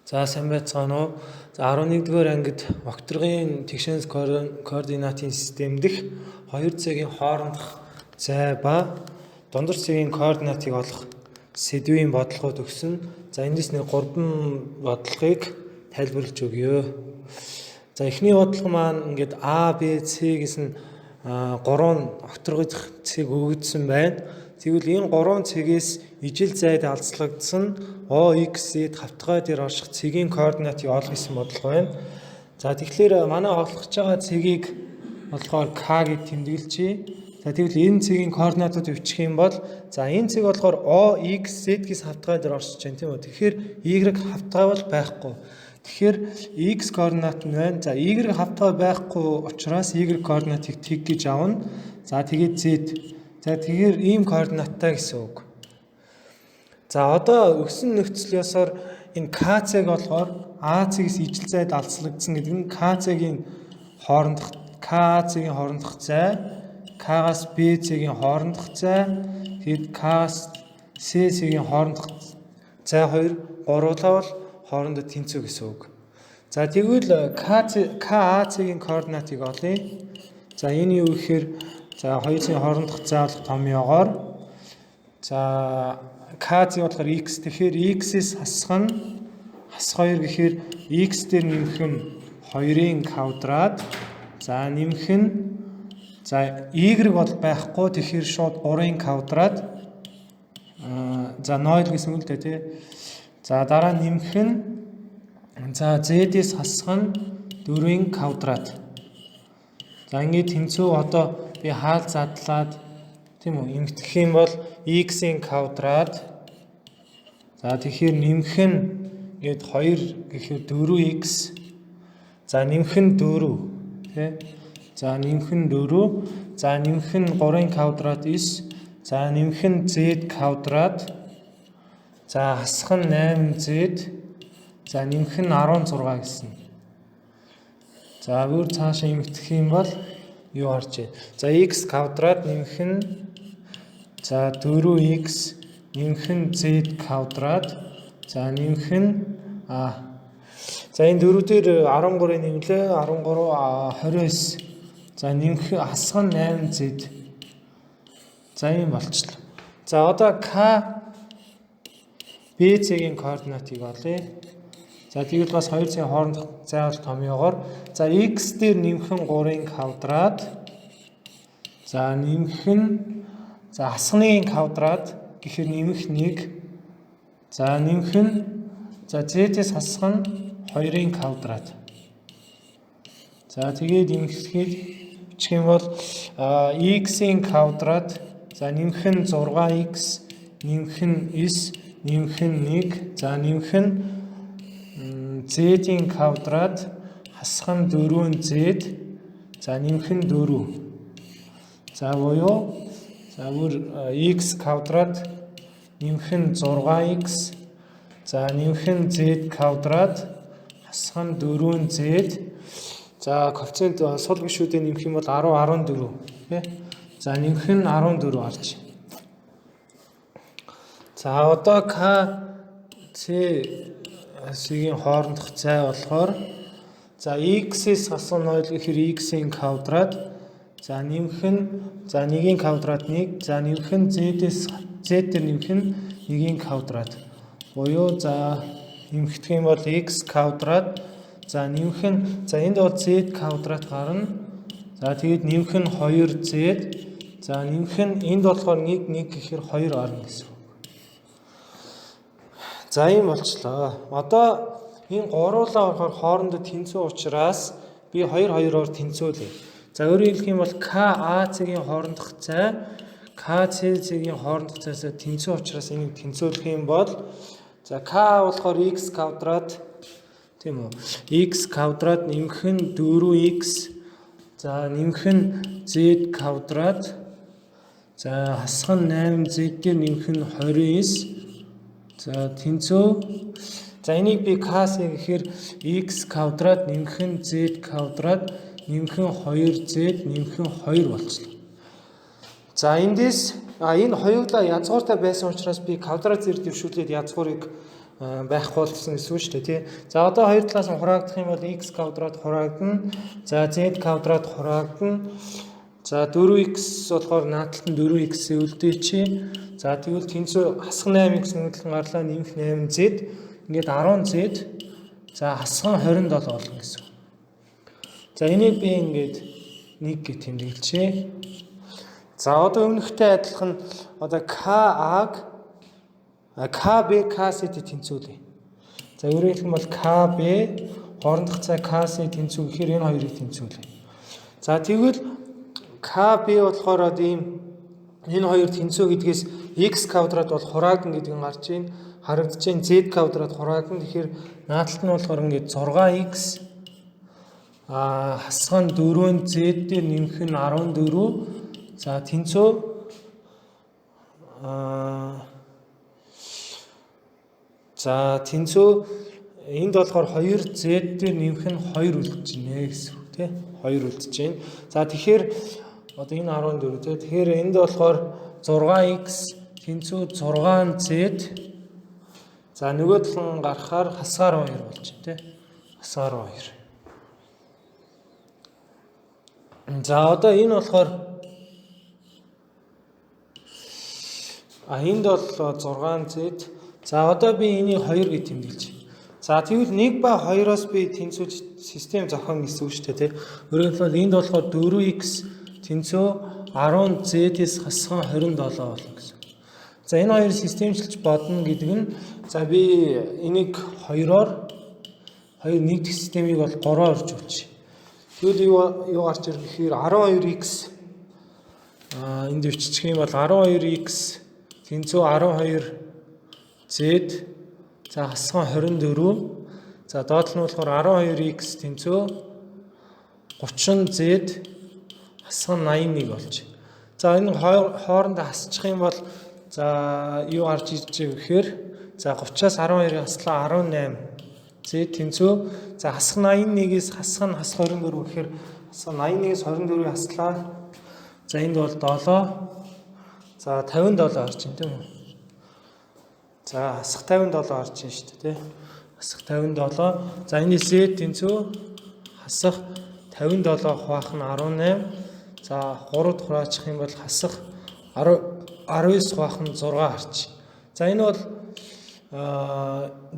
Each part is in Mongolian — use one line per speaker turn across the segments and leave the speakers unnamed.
За сайн байцгаана уу. За 11-р ангид векторын тэгшэнс координатын систем дэх хоёр цагийн хоорондох зай ба дундар цагийн координатыг олох сэдвийн бодлогод өгсөн. За эндээс нэг 3 бодлогыг тайлбарлаж өгье. За эхний бодлого маань ингээд А, Б, С гэсэн 3 векторгох цэг өгөгдсөн байна. Тэгвэл энэ 3 цэгээс ижил зайд алцлагдсан OX, Z хавтгай дээр орших цэгийн координатыг олох гэсэн бодлого байна. За тэгэхээр манай олгож байгаа цэгийг болохоор К гэж тэмдэглэжээ. За тэгвэл энэ цэгийн координатууд өвчих юм бол за энэ цэг болохоор OX, Z-гээс хавтгай дээр оршиж байна тийм үү. Тэгэхээр Y хавтгай бол байхгүй. Тэгэхээр X координат нь байна. За Y хавтгай байхгүй учраас Y координатыг тэг гэж авна. За тэгээд Z. За тэгэхээр ийм координаттай гэсэн үг. За одоо өгсөн нөхцөл ёсоор энэ К цаг болохоор А цагээс ижил зайд алцлагдсан гэдэг нь К цагийн хоорондох зай, К-гаас Б цагийн хоорондох зай, тэгэд К-гаас С цагийн хоорондох зай хоёр гуруулаа бол хоорондоо тэнцүү гэсэн үг. За тэгвэл К А цагийн координатыг олъё. За энэ юу гэхээр за хоёрын хоорондох зай болох томьёогоор за К зэг болохоор X. Тэгэхээр X-с хасах 2 гэхээр X дээр нэмэх нь 2-ын квадрат. За нэмэх нь за Y бол байхгүй. Тэгэхээр шууд 3-ын квадрат. За 0 гэсэн үг л дээ тий. За дараа нэмэх нь за Z-ээс хасах нь 4-ийн квадрат. За ингээд тэнцүү одоо би хаал задлаад тийм үү эмгдэх юм бол x-ийн квадрат. За тэгэхээр нэмэх нь гээд 2 гэхээр 4x. За нэмэх нь 4 тий. За нэмэх нь 4. За нэмэх нь 3-ын квадрат 9. За нэмэх нь z квадрат. За хасах нь 8z. За нэмэх нь 16 гэсэн. За бүр цаашаа эмгдэх юм бол юу гарч ий. За x квадрат нэмэх нь за 4x нэмэх нь z квадрат. За нэмэх нь за энэ 4 дээр 13-ыг нэмлээ 13 29. За нэмэх хасах нь 8z. За ийм болчихлоо. За одоо К Б цагийн координатыг олъё. За тэгвэл бас 2 цагийн хоорондох зай бол томьёогоор за x дээр нэмэх нь 3-ын квадрат. За нэмэх нь за хасах 1-ийн квадрат гэхээр нэмэх 1. За нэмэх нь за z-ээс хасах нь 2-ын квадрат. За тэгээд эмгэхэд бичих юм бол x-ийн квадрат за нэмэх нь 6x нэмэх нь 9 нэмэх нь 1 за нэмэх нь z-ийн квадрат хасах нь 4z за нэмэх нь 4. За буюу за бүр x квадрат нэмэх нь 6x за нэмэх нь z квадрат хасах нь 4z. За коэффициент сул гишүүдээ нэмэх юм бол 10 14 тий. За нэмэх нь 14 гарч. За одоо К С С-ийн хоорондох зай болохоор за x-с хасах нь 0 гэхээр x-ийн квадрат. За нэмэх нь за 1-ийн квадрат 1. За нэмэх нь z-ээс z дээр нэмэх нь 1-ийн квадрат. Буюу за нэмэгдэх юм бол x квадрат. За нэмэх нь за энд бол z квадрат гарна. За тэгээд нэмэх нь 2z. За нэмэх нь энд болохоор 1 1 гэхээр 2 гарна гэсэн. За ийм болчлоо. Одоо энэ гуруулаа болохоор хоорондоо тэнцүү учраас би 2 2-оор тэнцүүлээ. За өөрөөр хэлэх юм бол К А цагийн хоорондох зай, К С цагийн хоорондох зайсаа тэнцүү учраас энийг тэнцүүлэх юм бол за К болохоор x квадрат тийм үү? X квадрат нэмэх нь 4x за нэмэх нь z квадрат за хасах нь 8z дээр нэмэх нь 29. За тэнцүү. За энийг би К-с гэхээр x квадрат нэмэх нь z квадрат нэмэх нь 2z нэмэх нь 2 болчихлоо. За эндээс энэ хоёулаа язгууртай байсан учраас би квадрат зэрэг дэвшүүлээд язгуурыг байхгүй болсон гэсэн үг шүү дээ тий. За одоо хоёр талаас нь хураагдах юм бол x квадрат хураагдана. За z квадрат хураагдана. За 4x болохоор наадталд нь 4x үлдээчээ. За тэгвэл тэнцүү хасах 8x нүдлэн гарлаа нэмэх 8z ингээд 10z. За хасах 27 болно гэсэн. За энийг би ингээд 1 гэж тэмдэглэжээ. За одоо өмнөхтэй адилхан одоо k-аг kb kc-тэй тэнцвүүлээ. За өөрөөр хэлбэл kb хоорондох цай kc тэнцүү гэхээр энэ хоёрыг тэнцвүүлээ. За тэгвэл kb болохоор одоо энэ хоёр тэнцүү гэдгээс x квадрат бол хураагдана гэдэг нь гарч ийн харагдаж байна. Z квадрат хураагдана. Тэгэхээр наадталт нь болохоор ингээд 6x хасах нь 4z дээр нэмэх нь 14. За тэнцүү энд болохоор 2z дээр нэмэх нь 2 үлдэж байна гэсэн үг тий. 2 үлдэж байна. За тэгэхээр одоо энэ 14 тий. Тэгэхээр энд болохоор 6x тэнцүү 6z. За нөгөө талын гарахаар хасгаар 2 болж байна тий. Хасгаар 2. За одоо энэ болохоор энд бол 6z. За одоо би энийг 2 гэж тэмдэглэж. За тэгвэл 1 ба 2-оос би тэнцвүүлж систем зохион гэсэн үг шүү дээ тий. Өөрөөр хэлбэл энд болохоор 4x тэнцүү 10z-ээс хасах 27 болно гэсэн. За энэ хоёр системчилж бодно гэдэг нь за би энийг 2-оор нэг дэх системийг бол 3-оор оржуулж. Тэгвэл юу гарч ирэх гэхээр 12x энд өвччих юм бол 12x тэнцүү 12z за хасах 24. За доод нь болохоор 12x тэнцүү 30z хасах 81 болж. За энэ хоорондоо хасчих юм бол за юу гарч ирж байгаа гэхээр за 30-аас 12-ыг хаслаа 18 z тэнцүү за хасах 81-ээс хасах нь хасах 24 гэхээр хасах 81-ээс 24-ийг хаслаа. За энд бол 7. За 57 орж ин тийм үү. За хасах 57 орж ин шүү дээ тий. Хасах 57. За энэ z тэнцүү хасах 57 хуваах нь 18. За 3-д хураачих юм бол хасах 19 хуваах нь 6 гарч. За энэ бол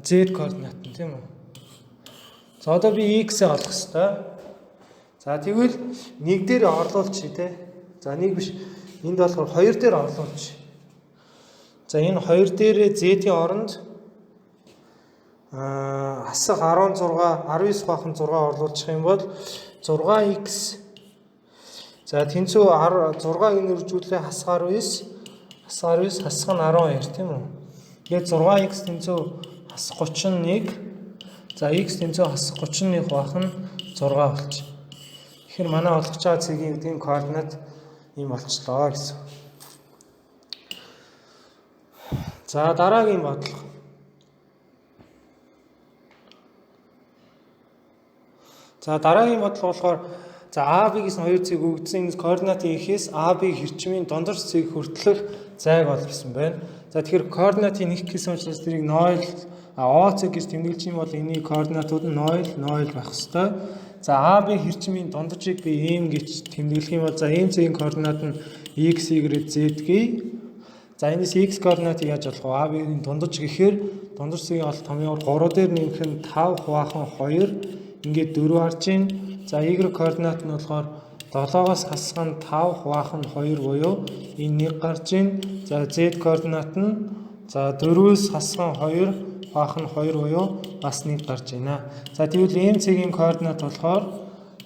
z координат нь тийм үү. За одоо би x-ээ олох хэрэгтэй. За тэгвэл 1 дээр орлуулчих тий. За 1 биш. Энд болохоор 2 дээр орлуулчих. За энэ 2 дээр z-ийн оронд хасах 19 хуваах нь 6 орлуулчих юм бол 6x. За тэнцүү 6-ыг нэржүүлээ хасах 19 хасах нь 12 тийм үү. Тэгээд 6x тэнцүү хасах 31. За x тэнцүү хасах 31 хуваах нь 6 болчих. Тэгэхээр манай олох цаа цэгийн үдийн координат ийм болчлоо гэсэн. За дараагийн бодлого. За дараагийн бодлого болохоор за AB-гээс хоёр цэг өгдсөн координатын ихээс AB хэрчмийн донтор цэг хүртэлх зайг ол гэсэн байна. За тэгэхээр координатын их гэсэн учраас тэрийг 0 O цэг гэж тэмдэглэж юм бол энэний координатууд нь 0 0 байх хэвээр. За AB хэрчмийн дундажийг би ийм гэж тэмдэглэх юм бол за ийм цэгийн координат нь x, y, z гээ. За энэс x координатыг яаж олох вэ? AB-ийн дундаж гэхээр дундаж цэгийн олох томьёор 3 дээр нэмэх нь 5 хувахан 2 ингээд 4 гарч ийн. За y координат нь болохоор 7-оос хасах нь 5 хувахан 2 буюу энэ 1 гарч ийн. За z координат нь за 4-өөс хасах нь 2 хувахан 2 буюу бас 1 гарч байна. За тэгвэл ийм цэгийн координат болохоор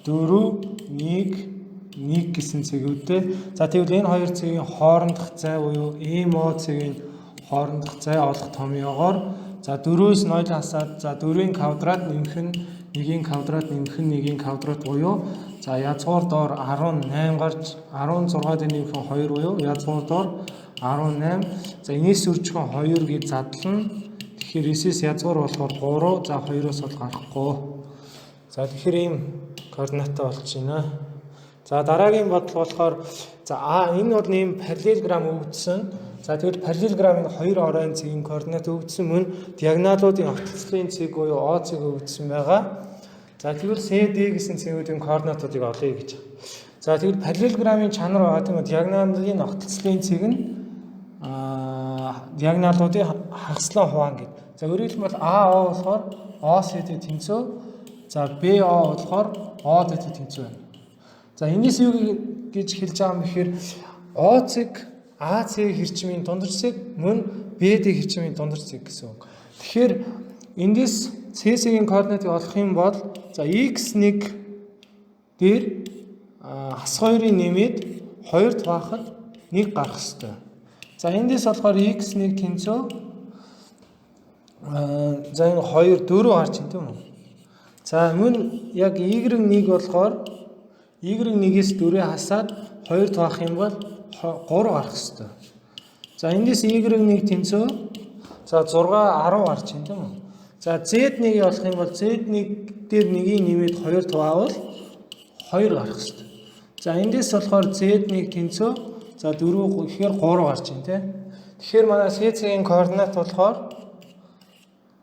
4 1 1 гэсэн цэгүүдтэй. За тэгвэл энэ хоёр цэгийн хоорондох зай буюу MO цэгийн хоорондох зай олох томьёогоор за 4-өөс 0 хасаад за 4-ийн квадрат нэмэх нь 1-ийн квадрат нэмэх нь 1-ийн квадрат буюу за язгуур доор 18 гарч 16 дээр нэмэх нь 2 буюу язгуур доор 18. За энэс үржих нь 2 гэж задлана. Тэгэхээр 9-ээс язгуур болохоор 3. За 2-оос бол гарахгүй. За тэгэхээр ийм координатаа болж байна. За дараагийн бодлого болохоор за энэ бол нэм параллелограмм өгдсөн. За тэгвэл параллелограммын хоёр оройн цэгийн координат өгөгдсөн, мөн диагоналуудын огтлцлын цэг буюу О цэг өгөгдсөн байгаа. За тэгвэл CD гэсэн цэгүүдийн координатуудыг олъё гэж. За тэгвэл параллелограммын чанар байгаа тийм үү? Диагоналын огтлцлын цэг нь диагоналуудын хагаслан хуваан гэдэг. За өөрөөр хэлбэл AO болохоор OCD тэнцүү. За BO болохоор ODD тэнцүү байна. За энэс юу гэж хэлж байгаа юм бэхээр O цэг AC хэрчмийн дундаж цэг мөн BD хэрчмийн дундаж цэг гэсэн үг. Тэгэхээр эндээс CC-ийн координатыг олох юм бол за x1 дээр хас 2-ын нэмээд 2 туваахад 1 гарах ёстой. За эндээс болохоор x1 тэнцүү за энэ 2 4 гарч ин тийм үү? За мөн яг y1 болохоор y1-ээс 4 хасаад 2 туваах юм бол 3 гарах ёстой. За эндээс y1 тэнцүү за 6 10 гарч ин тийм үү? За z1-ийг олох юм бол z1 дээр 1-ийг нэмээд 2 туваавал 2 гарах ёстой. За эндээс болохоор z1 тэнцүү за 4 гэхээр 3 гарч ин тийм. Тэгэхээр манай CC-ийн координат болохоор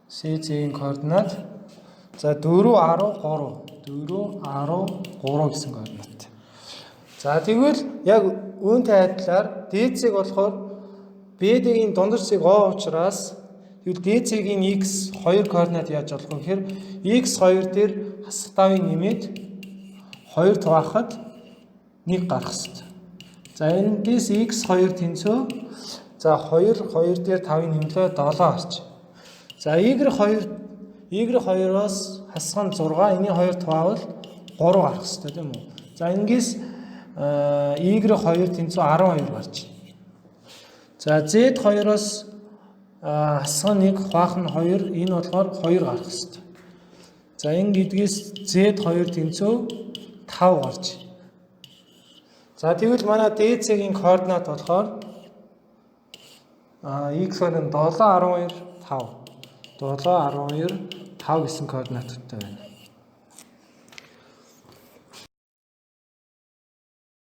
CC-ийн координат за 4 10 3 гэсэн координат. За тэгвэл яг үүнтэй адилаар DC-г болохоор BD-ийн дундаж цэг O учраас тэгвэл DC-гийн x2 координат яаж олох вэ гэхээр x2 дээр хасах 5-ыг нэмээд 2 туваахад 1 гарах ёстой. За эндээс x2 тэнцүү за 2 дээр 5-ыг нэмлээ 7 гарч. За y2-оос хасах нь 6, энийг 2 туваавал 3 гарах ёстой тийм үү? За ингээс y2 тэнцүү 12 гарч. За z2-оос хасах нь 1, хуваах нь 2, энэ болохоор 2 гарах ёстой. За энэ гэдгээс z2 тэнцүү 5 гарч. За тэгвэл манай DC-гийн координат болохоор x-ээр нь 7 12 5 7 12 5 гэсэн координаттай байна.